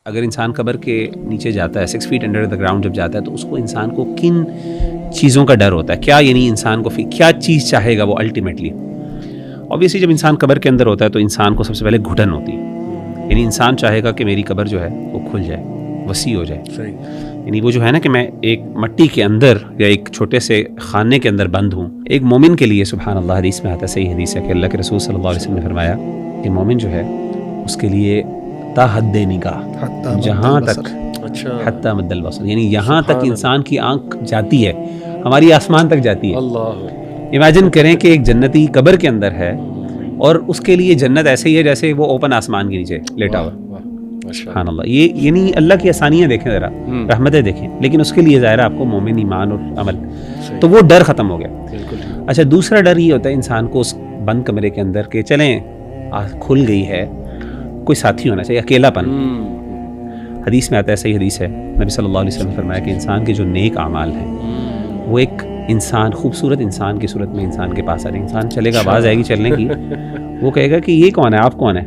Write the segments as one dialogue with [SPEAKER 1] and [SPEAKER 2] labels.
[SPEAKER 1] اگر انسان قبر کے نیچے جاتا ہے 6 feet انڈر دا گراؤنڈ جب جاتا ہے تو اس کو انسان کو کن چیزوں کا ڈر ہوتا ہے, کیا یعنی انسان کو کیا چیز چاہے گا وہ الٹیمیٹلی. اوبیسلی جب انسان قبر کے اندر ہوتا ہے تو انسان کو سب سے پہلے گھٹن ہوتی ہے, یعنی انسان چاہے گا کہ میری قبر جو ہے وہ کھل جائے, وسیع ہو جائے. یعنی وہ جو ہے نا کہ میں ایک مٹی کے اندر یا ایک چھوٹے سے خانے کے اندر بند ہوں. ایک مومن کے لیے سبحان اللہ حدیث میں آتا ہے, صحیح حدیث ہے کہ اللہ کے رسول صلی اللہ علیہ وسلم نے فرمایا کہ مومن جو ہے اس کے لیے تا حد نگاہ, جہاں تک حتی مد البصر, یعنی یہاں تک انسان کی آنکھ جاتی ہے, ہماری آسمان تک جاتی ہے. امیجن کریں کہ ایک جنتی قبر کے اندر ہے اور اس کے لیے جنت ایسے ہی ہے جیسے وہ اوپن آسمان کے نیچے لیٹا ہوا. سبحان اللہ, یہ یعنی اللہ کی آسانیاں دیکھیں ذرا, رحمتیں دیکھیں, لیکن اس کے لیے ظاہر آپ کو مومن ایمان اور عمل, تو وہ ڈر ختم ہو گیا. اچھا دوسرا ڈر یہ ہوتا ہے انسان کو اس بند کمرے کے اندر کہ چلیں کھل گئی ہے, کوئی ساتھی ہونا چاہیے, اکیلا پن. حدیث میں آتا ہے, صحیح حدیث ہے, نبی صلی اللہ علیہ وسلم نے فرمایا کہ انسان کے جو نیک اعمال ہیں وہ ایک انسان, خوبصورت انسان کی صورت میں انسان کے پاس آ رہے. انسان چلے گا, آواز آئے گی چلنے کی, وہ کہے گا کہ یہ کون ہے, آپ کون ہیں,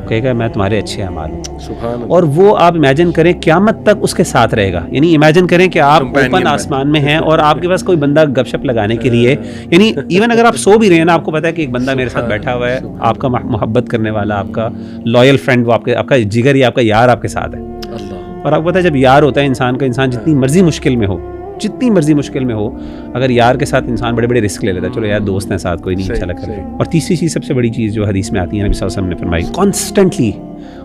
[SPEAKER 1] کہے گا میں تمہارے اچھے اعمال ہوں. اور وہ آپ امیجن کریں قیامت تک اس کے ساتھ رہے گا. یعنی امیجن کریں کہ آپ اوپن آسمان میں ہیں اور آپ کے پاس کوئی بندہ گپ شپ لگانے کے لیے, یعنی ایون اگر آپ سو بھی رہے ہیں نا, آپ کو پتا ہے کہ ایک بندہ میرے ساتھ بیٹھا ہوا ہے, آپ کا محبت کرنے والا, آپ کا لوئل فرینڈ, وہ آپ کا جگر یا آپ کا یار آپ کے ساتھ ہے. اور آپ کو پتا ہے جب یار ہوتا ہے انسان کا, انسان جتنی مرضی مشکل میں ہو, جتنی مرضی مشکل میں ہو, اگر یار کے ساتھ انسان بڑے بڑے رسک لے لیتا ہے, چلو یار دوست ہیں ساتھ, کوئی نہیں, چلا کر. اور تیسری چیز سب سے بڑی چیز جو حدیث میں آتی ہے, نبی صلی اللہ علیہ وسلم نے فرمائی, کانسٹنٹلی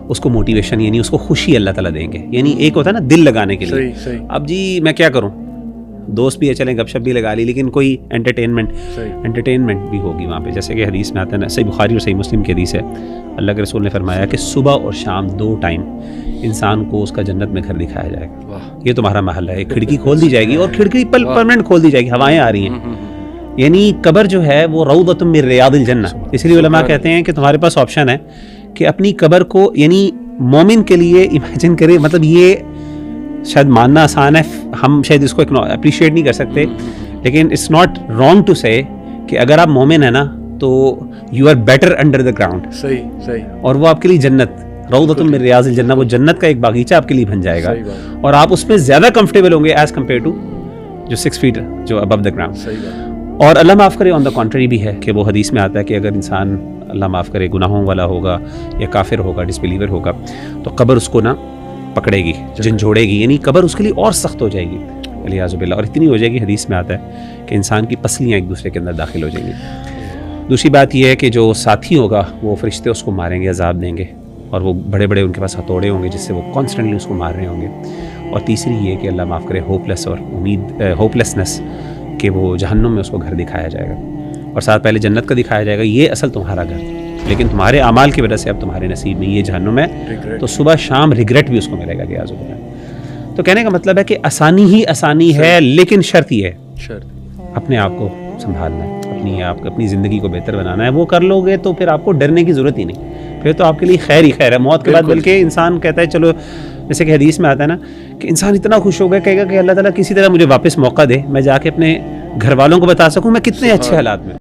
[SPEAKER 1] اس کو موٹیویشن, یعنی اس کو خوشی اللہ تعالیٰ دیں گے. یعنی ایک ہوتا ہے نا دل لگانے کے لیے, اب جی میں کیا کروں, دوست بھی ہے, چلیں گپ شپ بھی لگا لی, لیکن کوئی انٹرٹینمنٹ بھی ہوگی وہاں پہ. جیسے کہ حدیث میں آتا ہے نا, صحیح بخاری اور صحیح مسلم کی حدیث ہے, اللہ کے رسول نے فرمایا کہ صبح اور شام 2 ٹائم انسان کو اس کا جنت میں گھر دکھایا جائے گا. یہ تمہارا محل ہے, ایک کھڑکی کھول دی جائے گی, اور کھڑکی پرماننٹ کھول دی جائے گی, ہوائیں آ رہی ہیں. یعنی قبر جو ہے وہ روضۃ من ریاض الجنہ. اس لیے علماء کہتے ہیں کہ تمہارے پاس آپشن ہے کہ اپنی قبر کو, یعنی مومن کے لیے امیجن کریں, مطلب یہ شاید ماننا آسان ہے, ہم شاید اس کو اپریشیٹ نہیں کر سکتے, لیکن اٹس ناٹ رانگ ٹو سے کہ اگر آپ مومن ہیں نا تو you are better under the ground. صحیح. اور وہ آپ کے لیے جنت, روضۃ من ریاض الجنہ, وہ جنت کا ایک باغیچہ آپ کے لیے بن جائے گا, اور آپ اس میں زیادہ کمفرٹیبل ہوں گے ایز کمپیئر ٹو جو 6 feet جو ابو دا گراؤنڈ. اور اللہ معاف کرے, آن دا کانٹری بھی ہے کہ وہ حدیث میں آتا ہے کہ اگر انسان اللہ معاف کرے گناہوں والا ہوگا یا کافر ہوگا, ڈس بلیور ہوگا, تو قبر اس کو نا پکڑے گی, جھنجھوڑے گی, یعنی قبر اس کے لیے اور سخت ہو جائے گی والعیاذ باللہ, اور اتنی ہو جائے گی, حدیث میں آتا ہے کہ انسان کی پسلیاں ایک دوسرے کے اندر داخل ہو جائیں گی. دوسری بات یہ ہے کہ جو ساتھی ہوگا وہ فرشتے اس کو ماریں گے, عذاب دیں گے, اور وہ بڑے بڑے ان کے پاس ہتھوڑے ہوں گے جس سے وہ کانسٹنٹلی اس کو مار رہے ہوں گے. اور تیسری یہ کہ اللہ معاف کرے ہوپلیس اور ہوپلیسنس, کہ وہ جہنم میں اس کو گھر دکھایا جائے گا, اور ساتھ پہلے جنت کا دکھایا جائے گا, یہ اصل تمہارا گھر, لیکن تمہارے اعمال کی وجہ سے اب تمہارے نصیب میں یہ جہنم ہے, تو صبح شام ریگریٹ بھی اس کو ملے گا کہ آزو بنا. تو کہنے کا مطلب ہے کہ آسانی ہی آسانی ہے, لیکن شرط یہ ہے اپنے آپ کو سنبھالنا ہے, اپنی زندگی کو بہتر بنانا ہے. وہ کر لو گے تو پھر آپ کو ڈرنے کی ضرورت ہی نہیں, پھر تو آپ کے لیے خیر ہی خیر ہے موت کے بعد. بلکہ انسان کہتا ہے چلو, جیسے کہ حدیث میں آتا ہے نا کہ انسان اتنا خوش ہو گیا, کہے گا کہ اللہ تعالیٰ کسی طرح مجھے واپس موقع دے, میں جا کے اپنے گھر والوں کو بتا سکوں میں کتنے اچھے حالات میں.